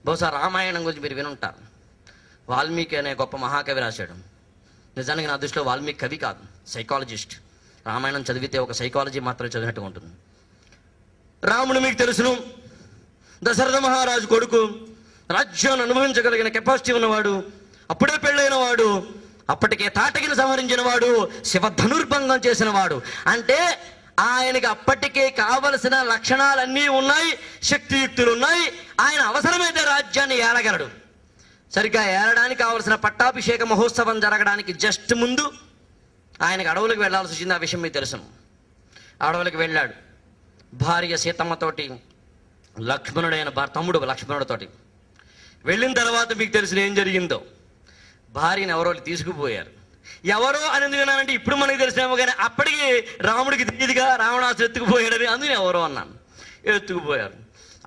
బహుశా రామాయణం గురించి మీరు వినుంటారు. వాల్మీకి అనే గొప్ప మహాకవి రాశాడు. నిజానికి నా దృష్టిలో వాల్మీకి కవి కాదు, సైకాలజిస్ట్. రామాయణం చదివితే ఒక సైకాలజీ మాత్రమే చదివినట్టుగా ఉంటుంది. రాముడు మీకు తెలుసును, దశరథ మహారాజు కొడుకు, రాజ్యాన్ని అనుభవించగలిగిన కెపాసిటీ ఉన్నవాడు, అప్పుడే పెళ్ళైన వాడు, అప్పటికే తాటకిని సంహరించిన వాడు, శివ ధనుర్భంగం చేసిన వాడు. అంటే ఆయనకి అప్పటికే కావలసిన లక్షణాలన్నీ ఉన్నాయి, శక్తియుక్తులు ఉన్నాయి. ఆయన అవసరమైతే రాజ్యాన్ని ఏలగలడు. సరిగ్గా ఏలడానికి కావలసిన పట్టాభిషేక మహోత్సవం జరగడానికి జస్ట్ ముందు ఆయనకు అడవులకు వెళ్లాల్సి వచ్చింది. ఆ విషయం మీకు తెలుసును. అడవులకు వెళ్ళాడు భార్య సీతమ్మతోటి, లక్ష్మణుడైన తమ్ముడు లక్ష్మణుడితోటి. వెళ్ళిన తర్వాత మీకు తెలిసిన ఏం జరిగిందో. భార్యను ఎవరో తీసుకుపోయారు. ఎవరో అని ఎందుకన్నానంటే ఇప్పుడు మనకి తెలిసినేమో, కానీ అప్పటికి రాముడికి తెలియదుగా రావణాసుడు ఎత్తుకుపోయాడని, అందుకని ఎవరో అన్నాను. ఎత్తుకుపోయారు.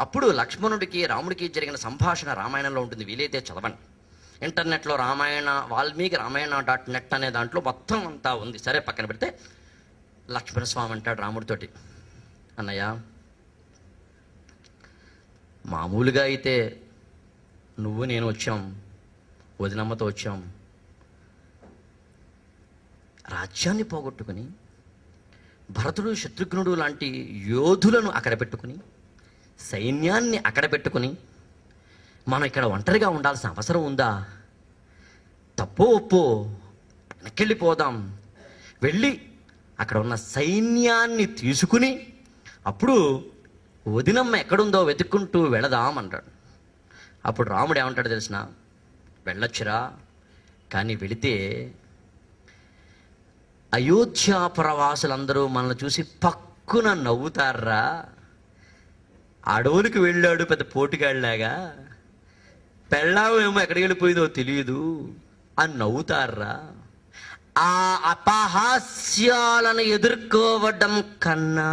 అప్పుడు లక్ష్మణుడికి రాముడికి జరిగిన సంభాషణ రామాయణంలో ఉంటుంది. వీలైతే చదవండి. ఇంటర్నెట్లో వాల్మీకి రామాయణ.net అనే దాంట్లో మొత్తం అంతా ఉంది. సరే, పక్కన పెడితే లక్ష్మణస్వామి అంటాడు రాముడితోటి, అన్నయ్య, మామూలుగా అయితే నువ్వు నేను వచ్చాం, వదినమ్మతో వచ్చాం, రాజ్యాన్ని పోగొట్టుకుని భరతుడు శత్రుఘ్నుడు లాంటి యోధులను అక్కడ పెట్టుకుని, సైన్యాన్ని అక్కడ పెట్టుకుని మనం ఇక్కడ ఒంటరిగా ఉండాల్సిన అవసరం ఉందా? తప్పో ఒప్పో వెనక్కెళ్ళిపోదాం, వెళ్ళి అక్కడ ఉన్న సైన్యాన్ని తీసుకుని అప్పుడు వదినమ్మ ఎక్కడుందో వెతుక్కుంటూ వెళదాం అంటాడు. అప్పుడు రాముడు ఏమంటాడు తెలిసిన, వెళ్ళొచ్చురా, కానీ వెళితే అయోధ్యాపురవాసులందరూ మనల్ని చూసి పక్కున నవ్వుతారా. అడవులకు వెళ్ళాడు పెద్ద పోటుగాళ్ళలాగా, పెళ్ళాం ఏమో ఎక్కడికి వెళ్ళిపోయిందో తెలియదు అని నవ్వుతారా. ఆ అపహాస్యాలను ఎదుర్కోవడం కన్నా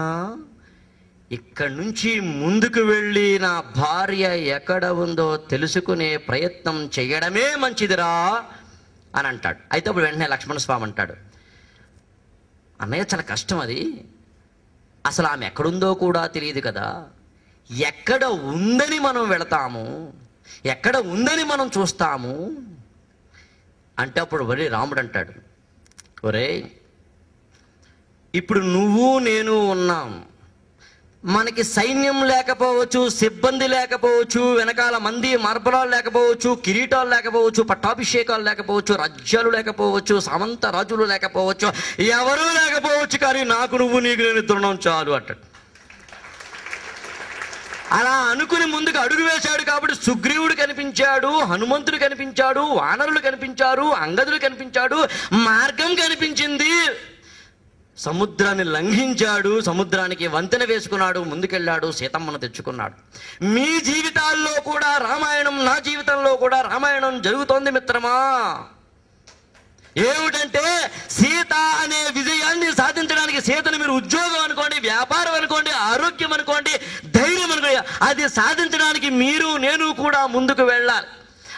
ఇక్కడి నుంచి ముందుకు వెళ్ళి నా భార్య ఎక్కడ ఉందో తెలుసుకునే ప్రయత్నం చేయడమే మంచిదిరా అని అంటాడు. అయితే అప్పుడు వెంటనే లక్ష్మణస్వామి అంటాడు, అన్నయ్య చాలా కష్టం అది, అసలు ఆమె ఎక్కడుందో కూడా తెలియదు కదా, ఎక్కడ ఉందని మనం వెళతాము, ఎక్కడ ఉందని మనం చూస్తాము అంటే అప్పుడు రాముడు అంటాడు, ఒరే, ఇప్పుడు నువ్వు నేను ఉన్నాం, మనకి సైన్యం లేకపోవచ్చు, సిబ్బంది లేకపోవచ్చు, వెనకాల మంది మార్బలాలు లేకపోవచ్చు, కిరీటాలు లేకపోవచ్చు, పట్టాభిషేకాలు లేకపోవచ్చు, రాజ్యాలు లేకపోవచ్చు, సామంత రాజులు లేకపోవచ్చు, ఎవరూ లేకపోవచ్చు, కానీ నాకు నువ్వు నీకు నేను ఇద్దరున్నాం చాలు అంటాడు. అలా అనుకుని ముందుకు అడుగు వేశాడు కాబట్టి సుగ్రీవుడు కనిపించాడు, హనుమంతుడు కనిపించాడు, వానరులు కనిపించారు, అంగదులు కనిపించాడు, మార్గం కనిపించింది. సముద్రాన్ని లంఘించాడు, సముద్రానికి వంతెన వేసుకున్నాడు, ముందుకెళ్ళాడు, సీతమ్మను తెచ్చుకున్నాడు. మీ జీవితాల్లో కూడా రామాయణం, నా జీవితంలో కూడా రామాయణం జరుగుతోంది మిత్రమా. ఏమిటంటే సీత అనే విజయాన్ని సాధించడానికి సీతను మీరు ఉద్యోగం అనుకోండి, వ్యాపారం అనుకోండి, ఆరోగ్యం అనుకోండి, ధైర్యం అనుకోండి, అది సాధించడానికి మీరు నేను కూడా ముందుకు వెళ్ళాలి.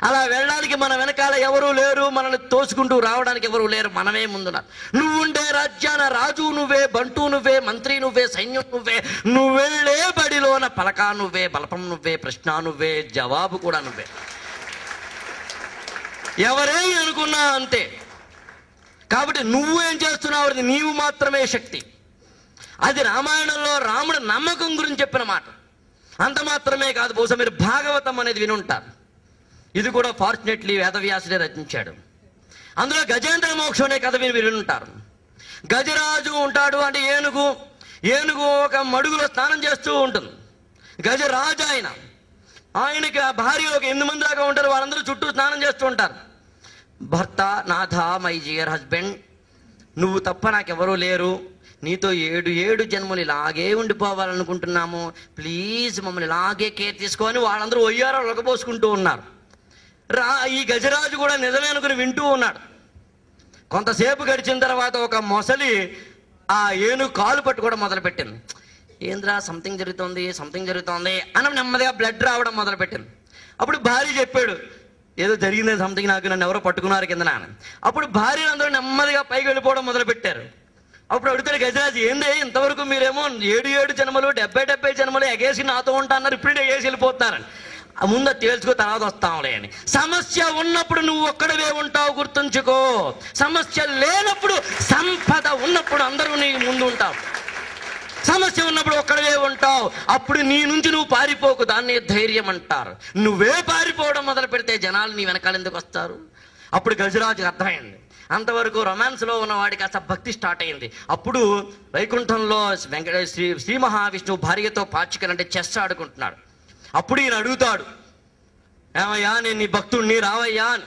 అలా వెళ్ళడానికి మన వెనకాల ఎవరూ లేరు, మనల్ని తోసుకుంటూ రావడానికి ఎవరూ లేరు, మనమే ముందున్నారు. నువ్వుండే రాజ్యాన రాజు నువ్వే, బంటు నువ్వే, మంత్రి నువ్వే, సైన్యం నువ్వే, నువ్వెళ్ళే బడిలోన పలకా నువ్వే, బలపం నువ్వే, ప్రశ్న నువ్వే, జవాబు కూడా నువ్వే. ఎవరే అనుకున్నా అంతే. కాబట్టి నువ్వేం చేస్తున్నావు, అది నీవు మాత్రమే శక్తి. అది రామాయణంలో రాముడు నమ్మకం గురించి చెప్పిన మాట. అంత మాత్రమే కాదు, బహుశా మీరు భాగవతం అనేది వినుంటారు. ఇది కూడా ఫార్చునేట్లీ వేదవ్యాసుడే రచించాడు. అందులో గజేంద్ర మోక్షం అనే కథ మీరు వినుంటారు. గజరాజు ఉంటాడు, అంటే ఏనుగు ఒక మడుగులో స్నానం చేస్తూ ఉంటుంది. గజరాజు ఆయనకి ఆ భార్య ఒక 8 మంది దాకా ఉంటారు, వాళ్ళందరూ చుట్టూ స్నానం చేస్తూ ఉంటారు. భర్త, నాథ, మై డియర్ హస్బెండ్, నువ్వు తప్ప నాకెవరూ లేరు, నీతో 7 జన్మలు ఇలాగే ఉండిపోవాలనుకుంటున్నాము, ప్లీజ్ మమ్మల్ని ఇలాగే కేర్ తీసుకొని వాళ్ళందరూ ఒయ్యారో లొగపోసుకుంటూ ఉన్నారు. ఈ గజరాజు కూడా నిజమే అనుకుని వింటూ ఉన్నాడు. కొంతసేపు గడిచిన తర్వాత ఒక మొసలి ఆ ఏనుగు కాలు పట్టుకోవడం మొదలుపెట్టింది. ఏంద్రా సంథింగ్ జరుగుతోంది అని నెమ్మదిగా బ్లడ్ రావడం మొదలుపెట్టింది. అప్పుడు భార్య చెప్పాడు, ఏదో జరిగింది సంథింగ్, నాకు నన్ను ఎవరో పట్టుకున్నారు కింద నాన్న. అప్పుడు భార్యలు అందరూ నెమ్మదిగా పైకి వెళ్ళిపోవడం మొదలుపెట్టారు. అప్పుడు అడుగుతాడు గజరాజు, ఏంది ఇంతవరకు మీరేమో 7 జన్మలు 70 జన్మలు ఎగేసి నాతో ఉంటా అన్నారు, ఇప్పుడే ఎగేసి వెళ్ళిపోతున్నారని. ముందు తేల్చుకో, తర్వాత వస్తాంలే అని. సమస్య ఉన్నప్పుడు నువ్వు ఒక్కడవే ఉంటావు, గుర్తుంచుకో. సమస్య లేనప్పుడు, సంపద ఉన్నప్పుడు అందరూ నీ ముందు ఉంటావు. సమస్య ఉన్నప్పుడు ఒక్కడవే ఉంటావు, అప్పుడు నీ నుంచి నువ్వు పారిపోకు. దాన్ని ధైర్యం అంటారు. నువ్వే పారిపోవడం మొదలు పెడితే జనాలు నీ వెనకాల ఎందుకు వస్తారు? అప్పుడు గజరాజుకి అర్థమైంది. అంతవరకు రొమాన్స్లో ఉన్నవాడికి కాస్త భక్తి స్టార్ట్ అయింది. అప్పుడు వైకుంఠంలో శ్రీ మహావిష్ణువు భార్యతో పాచికలంటే చెస్ ఆడుకుంటున్నాడు. అప్పుడు ఈయన అడుగుతాడు, ఏమయ్యా నేను నీ భక్తుడిని, రావయ్యా అని.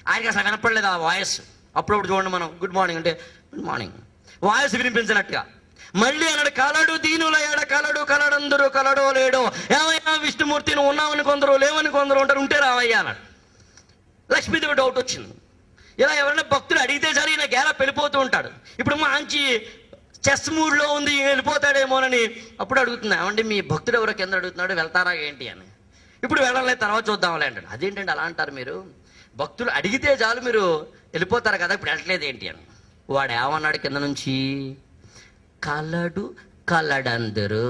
ఆయనకి అసలు వినపడలేదు ఆ వాయిస్. అప్పుడప్పుడు చూడండి మనం గుడ్ మార్నింగ్ అంటే గుడ్ మార్నింగ్ వాయిస్ వినిపించినట్టుగా. మళ్ళీ అన్నాడు, కలడు దీనుల ఎడ కలడు కలడందరూ కలడో లేడో. ఏమయ్యా విష్ణుమూర్తి నువ్వు ఉన్నావని కొందరు, లేవని కొందరు ఉంటారు, ఉంటే రావయ్యా అన్నాడు. లక్ష్మీదేవి డౌట్ వచ్చింది. ఇలా ఎవరైనా భక్తులు అడిగితే సరే ఈయన గేలా వెళ్ళిపోతూ ఉంటాడు. ఇప్పుడు మంచి చెస్ మూడ్లో ఉంది, వెళ్ళిపోతాడేమోనని అప్పుడు అడుగుతున్నా, ఏమంటే మీ భక్తుడు ఎవరో కింద అడుగుతున్నాడు, వెళ్తారా ఏంటి అని. ఇప్పుడు వెళ్ళలేదు, తర్వాత చూద్దాంలే అంటాడు. అదేంటండి అలా అంటారు మీరు? భక్తులు అడిగితే చాలు మీరు వెళ్ళిపోతారు కదా, ఇప్పుడు వెళ్ళట్లేదు ఏంటి అని. వాడు ఏమన్నాడు కింద నుంచి, కలడు కలడందరూ.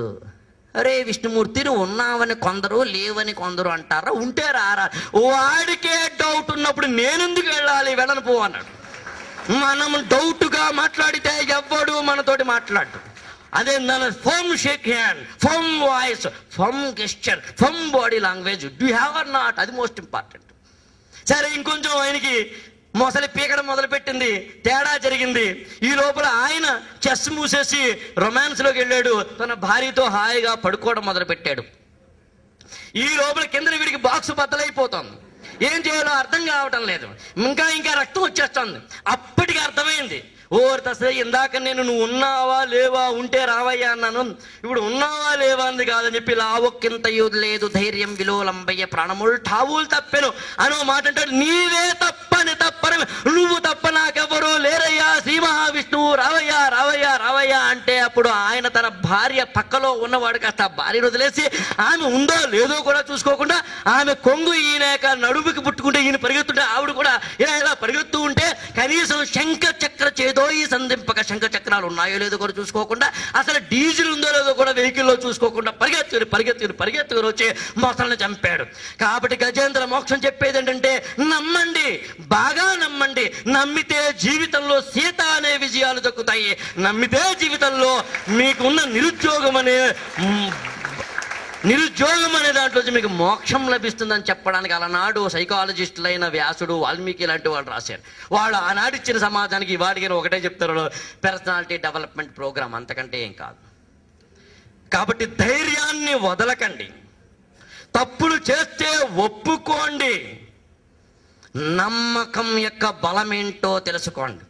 అరే విష్ణుమూర్తి నువ్వు ఉన్నావని కొందరు, లేవని కొందరు అంటారా, ఉంటే రారా. వాడికే డౌట్ ఉన్నప్పుడు నేనెందుకు వెళ్ళాలి, వెళ్ళను పో అన్నాడు. మనం డౌట్గా మాట్లాడితే ఎవ్వడు మనతోటి మాట్లాడు. అదే firm shake hand, firm voice, firm gesture, firm body language do have or not, అది మోస్ట్ ఇంపార్టెంట్. సరే ఇంకొంచెం ఆయనకి మొసలి పీకడం మొదలుపెట్టింది, తేడా జరిగింది. ఈ లోపల ఆయన చెస్ మూసేసి రొమాన్స్లోకి వెళ్ళాడు, తన భార్యతో హాయిగా పడుకోవడం మొదలుపెట్టాడు. ఈ లోపల కింద వీడికి బాక్స్ బద్దలైపోతుంది. ఏం చేయాలో అర్థం కావటం లేదు. ఇంకా రక్తం వచ్చేస్తుంది. అప్పటికి అర్థమైంది, ఓర్ తసే ఇందాక నేను నువ్వు ఉన్నావా లేవా, ఉంటే రావయ్యా అన్నాను, ఇప్పుడు ఉన్నావా లేవా అంది కాదని చెప్పి లావొక్కింత లేదు ధైర్యం విలోలంబయ్య ప్రాణములు ఠావులు తప్పెను అనో మాట అంటాడు. నీవే తప్పని నువ్వు తప్ప నాకెవరు లేరయ్యా, శ్రీ మహావిష్ణువు రావయ్యా రావయ్యా రావయ్యా అంటే అప్పుడు ఆయన తన భార్య పక్కలో ఉన్నవాడు కాస్త భార్యను వదిలేసి ఆమె ఉందో లేదో కూడా చూసుకోకుండా ఆమె కొంగు ఈయన నడుముకి పుట్టుకుంటే ఈయన పరిగెత్తుంటే ఆవిడ కూడా ఇలా పరిగెత్తూ ఉంటే కనీసం శంఖ చక్ర చేదో ఈ సంధింపక శంఖ చక్రాలు ఉన్నాయో లేదో కూడా చూసుకోకుండా, అసలు డీజిల్ ఉందో లేదో కూడా వెహికల్లో చూసుకోకుండా పరిగెత్తుకుని వచ్చి మొసల్ని చంపాడు. కాబట్టి గజేంద్ర మోక్షం చెప్పేది ఏంటంటే నమ్మండి, బాగా నమ్మండి. నమ్మితే జీవితంలో సీత అనే విజయాలు దక్కుతాయి. నమ్మితే జీవితంలో మీకున్న నిరుద్యోగం అనే దాంట్లో మీకు మోక్షం లభిస్తుందని చెప్పడానికి అలనాడు సైకాలజిస్టులైన వ్యాసుడు, వాల్మీకి లాంటి వాళ్ళు రాశారు. వాళ్ళు ఆనాడు ఇచ్చిన సమాజానికి వాడికి ఒకటే చెప్తారు, పర్సనాలిటీ డెవలప్మెంట్ ప్రోగ్రామ్, అంతకంటే ఏం కాదు. కాబట్టి ధైర్యాన్ని వదలకండి, తప్పులు చేస్తే ఒప్పుకోండి, నమ్మకం యొక్క బలమేంటో తెలుసుకోండి.